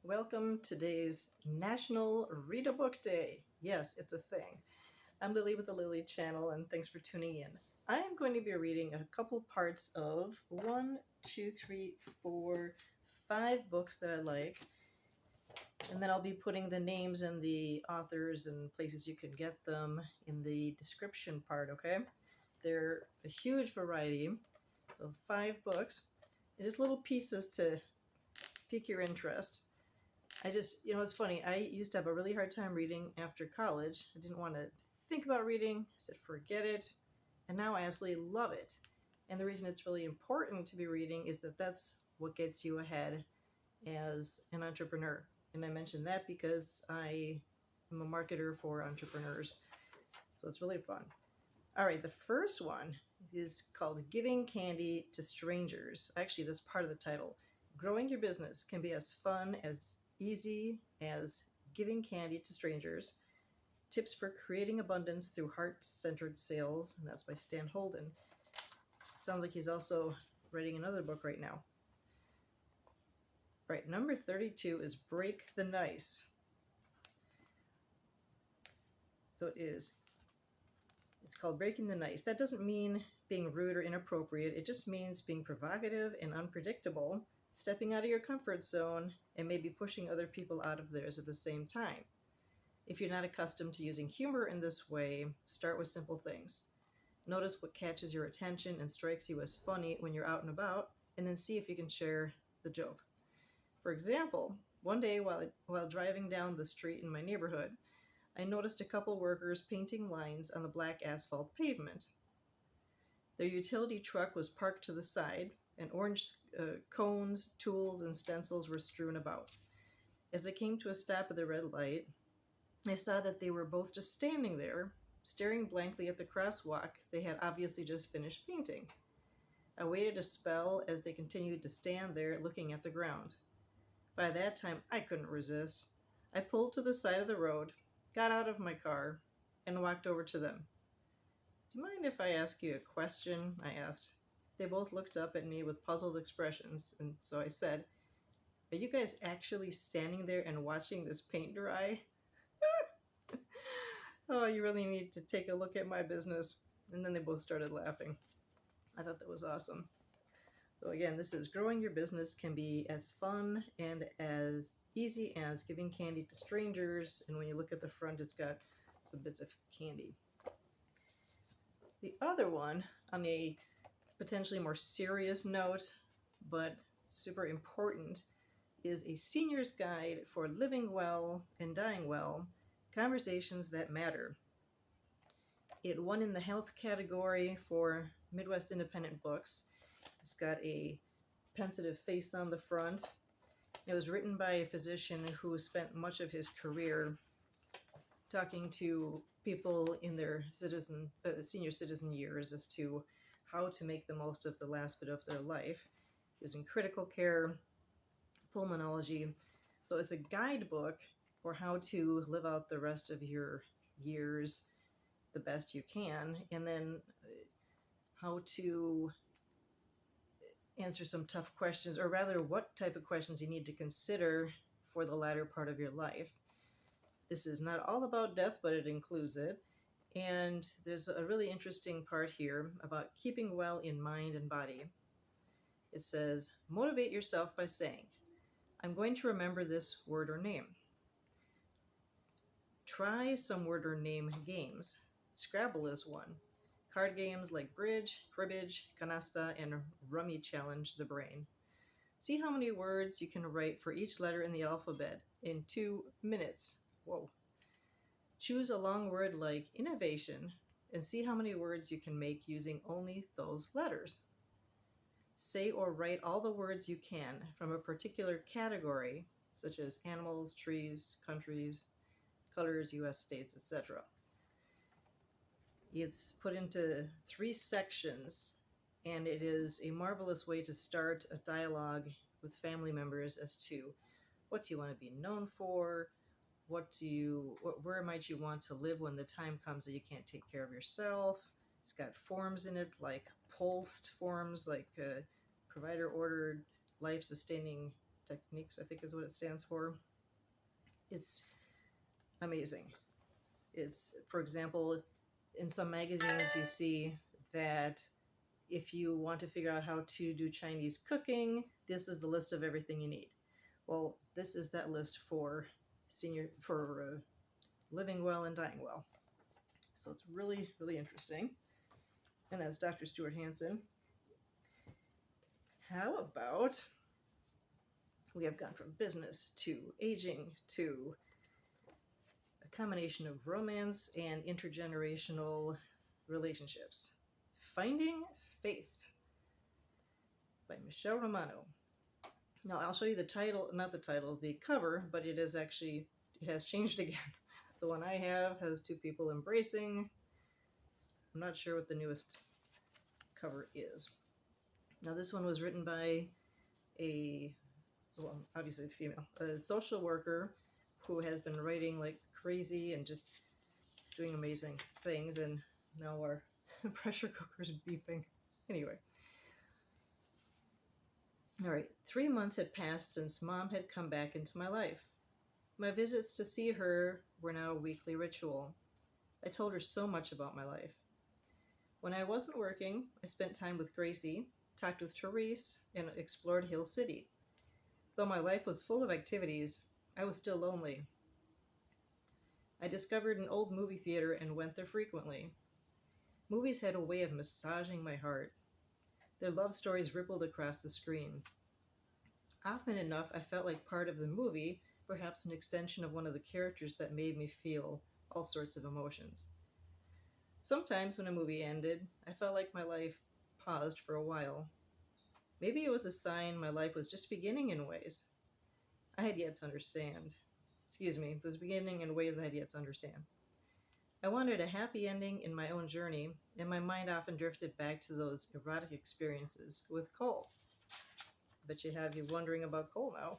Welcome to today's National Read a Book Day. Yes, it's a thing. I'm Lily with the Lily channel, and thanks for tuning in. I am going to be reading a couple parts of one, two, three, four, five books that I like, and then I'll be putting the names and the authors and places you can get them in the description part, okay? They're a huge variety of five books, and just little pieces to pique your interest. It's funny. I used to have a really hard time reading after college. I didn't want to think about reading. I said, forget it. And now I absolutely love it. And the reason it's really important to be reading is that that's what gets you ahead as an entrepreneur. And I mention that because I am a marketer for entrepreneurs. So it's really fun. All right, the first one is called Giving Candy to Strangers. Actually, that's part of the title. Growing your business can be as fun, as easy as giving candy to strangers. Tips for creating abundance through heart-centered sales. And that's by Holden. Sounds like he's also writing another book right now. Right, number 32 is Break the Nice. So it is. It's called Breaking the Nice. That doesn't mean being rude or inappropriate. It just means being provocative and unpredictable, stepping out of your comfort zone, and maybe pushing other people out of theirs at the same time. If you're not accustomed to using humor in this way, start with simple things. Notice what catches your attention and strikes you as funny when you're out and about, and then see if you can share the joke. For example, one day while driving down the street in my neighborhood, I noticed a couple workers painting lines on the black asphalt pavement. Their utility truck was parked to the side, and orange cones, tools, and stencils were strewn about. As I came to a stop at the red light, I saw that they were both just standing there, staring blankly at the crosswalk they had obviously just finished painting. I waited a spell as they continued to stand there looking at the ground. By that time, I couldn't resist. I pulled to the side of the road, got out of my car, and walked over to them. "Do you mind if I ask you a question?" I asked. They both looked up at me with puzzled expressions, and so I said, "Are you guys actually standing there and watching this paint dry?" "Oh, you really need to take a look at my business." And then they both started laughing. I thought that was awesome. So again, this is growing your business can be as fun and as easy as giving candy to strangers. And when you look at the front, it's got some bits of candy. The other one, on a potentially more serious note, but super important, is A Senior's Guide for Living Well and Dying Well, Conversations That Matter. It won in the health category for Midwest Independent Books. It's got a pensive face on the front. It was written by a physician who spent much of his career talking to people in their senior citizen years as to how to make the most of the last bit of their life. He was in critical care, pulmonology. So it's a guidebook for how to live out the rest of your years the best you can, and then how to answer some tough questions, or rather what type of questions you need to consider for the latter part of your life. This is not all about death, but it includes it. And there's a really interesting part here about keeping well in mind and body. It says, motivate yourself by saying, "I'm going to remember this word or name." Try some word or name games. Scrabble is one. Card games like bridge, cribbage, canasta, and rummy challenge the brain. See how many words you can write for each letter in the alphabet in 2 minutes. Whoa. Choose a long word like innovation and see how many words you can make using only those letters. Say or write all the words you can from a particular category, such as animals, trees, countries, colors, U.S. states, etc. It's put into 3 sections, and it is a marvelous way to start a dialogue with family members as to what do you want to be known for, where might you want to live when the time comes that you can't take care of yourself. It's got forms in it, like pulsed forms, like provider ordered life sustaining techniques, I think is what it stands for. It's amazing. It's, for example, in some magazines you see that if you want to figure out how to do Chinese cooking, this is the list of everything you need. Well, this is that list for living well and dying well. So it's really, really interesting. And that's Dr. Stuart Hansen. How about we have gone from business to aging to a combination of romance and intergenerational relationships. Finding Faith by Michelle Romano. Now I'll show you the title, not the title, the cover, but it has changed again. The one I have has two people embracing. I'm not sure what the newest cover is. Now this one was written by obviously a female, a social worker who has been writing like crazy and just doing amazing things, and now our pressure cooker's beeping. Anyway. All right, 3 months had passed since Mom had come back into my life. My visits to see her were now a weekly ritual. I told her so much about my life. When I wasn't working, I spent time with Gracie, talked with Therese, and explored Hill City. Though my life was full of activities, I was still lonely. I discovered an old movie theater and went there frequently. Movies had a way of massaging my heart. Their love stories rippled across the screen. Often enough, I felt like part of the movie, perhaps an extension of one of the characters that made me feel all sorts of emotions. Sometimes when a movie ended, I felt like my life paused for a while. Maybe it was a sign my life was just beginning in ways I had yet to understand. It was beginning in ways I had yet to understand. I wanted a happy ending in my own journey, and my mind often drifted back to those erotic experiences with Cole. Bet you have you wondering about Cole now.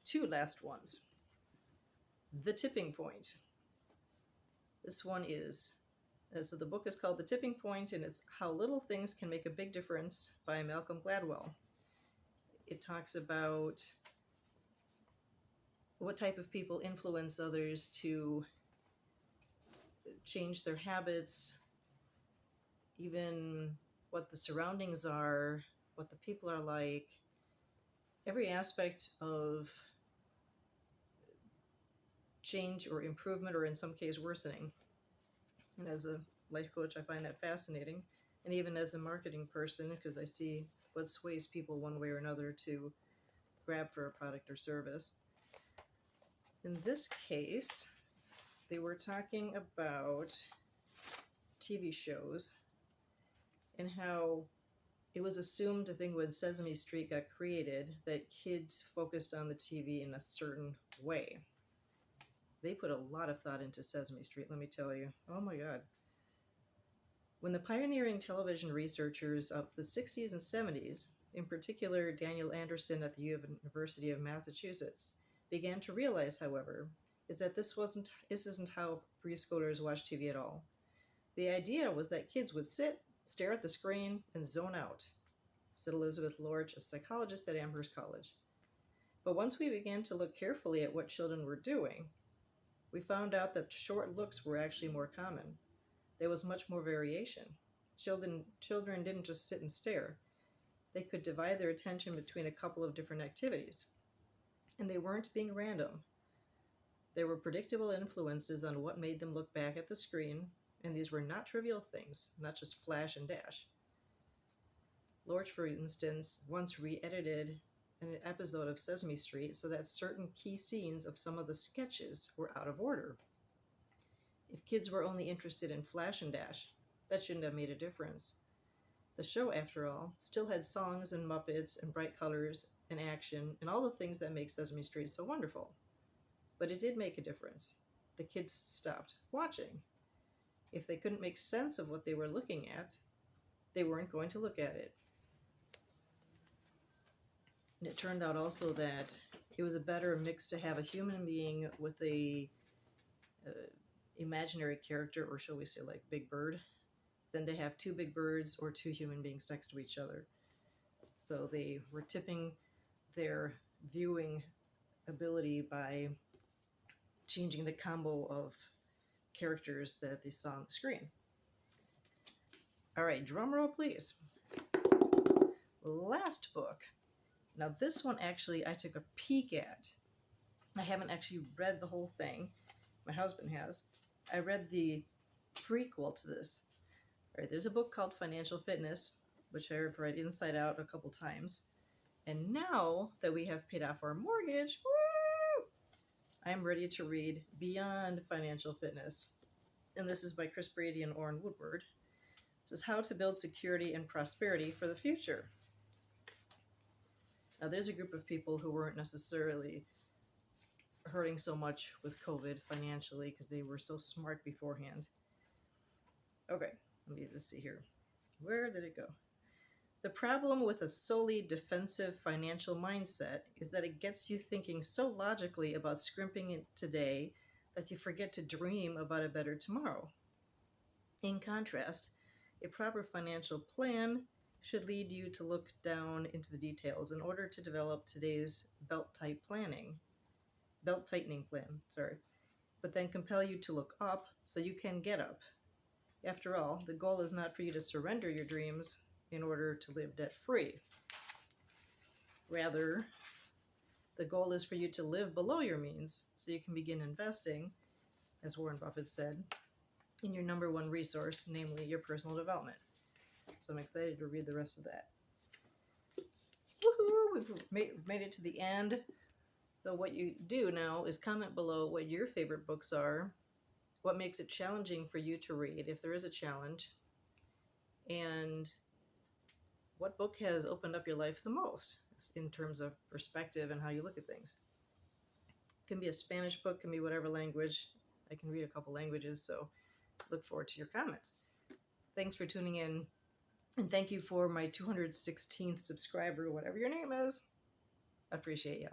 2 last ones. The Tipping Point. This one is, so the book is called The Tipping Point, and it's How Little Things Can Make a Big Difference by Malcolm Gladwell. It talks about what type of people influence others to change their habits, even what the surroundings are, what the people are like, every aspect of change or improvement, or in some case worsening. And as a life coach, I find that fascinating. And even as a marketing person, because I see what sways people one way or another to grab for a product or service. In this case, they were talking about TV shows and how it was assumed, I think when Sesame Street got created, that kids focused on the TV in a certain way. They put a lot of thought into Sesame Street, let me tell you. Oh my God. When the pioneering television researchers of the 60s and 70s, in particular Daniel Anderson at the University of Massachusetts, began to realize, however, is that this isn't how preschoolers watch TV at all. The idea was that kids would sit, stare at the screen, and zone out, said Elizabeth Lorch, a psychologist at Amherst College. But once we began to look carefully at what children were doing, we found out that short looks were actually more common. There was much more variation. Children didn't just sit and stare. They could divide their attention between a couple of different activities. And they weren't being random. There were predictable influences on what made them look back at the screen, and these were not trivial things, not just flash and dash. Lorch, for instance, once re-edited an episode of Sesame Street so that certain key scenes of some of the sketches were out of order. If kids were only interested in flash and dash, that shouldn't have made a difference. The show, after all, still had songs and Muppets and bright colors and action and all the things that make Sesame Street so wonderful. But it did make a difference. The kids stopped watching. If they couldn't make sense of what they were looking at, they weren't going to look at it. And it turned out also that it was a better mix to have a human being with a imaginary character, or shall we say like Big Bird, than to have two big birds or two human beings next to each other. So they were tipping their viewing ability by changing the combo of characters that they saw on the screen. All right, drum roll, please. Last book. Now, this one actually I took a peek at. I haven't actually read the whole thing. My husband has. I read the prequel to this. All right, there's a book called Financial Fitness, which I've read inside out a couple times. And now that we have paid off our mortgage, woo, I'm ready to read Beyond Financial Fitness. And this is by Brady and Woodward. This is How to Build Security and Prosperity for the Future. Now, there's a group of people who weren't necessarily hurting so much with COVID financially because they were so smart beforehand. Okay, let's see here. Where did it go? The problem with a solely defensive financial mindset is that it gets you thinking so logically about scrimping it today that you forget to dream about a better tomorrow. In contrast, a proper financial plan should lead you to look down into the details in order to develop today's belt-tightening plan, but then compel you to look up so you can get up. After all, the goal is not for you to surrender your dreams in order to live debt-free. Rather, the goal is for you to live below your means so you can begin investing, as Warren Buffett said, in your number one resource, namely your personal development. So I'm excited to read the rest of that. Woohoo! We've made it to the end. So what you do now is comment below what your favorite books are, what makes it challenging for you to read, if there is a challenge, and what book has opened up your life the most in terms of perspective and how you look at things. It can be a Spanish book, can be whatever language. I can read a couple languages, so look forward to your comments. Thanks for tuning in, and thank you for my 216th subscriber, whatever your name is. I appreciate you.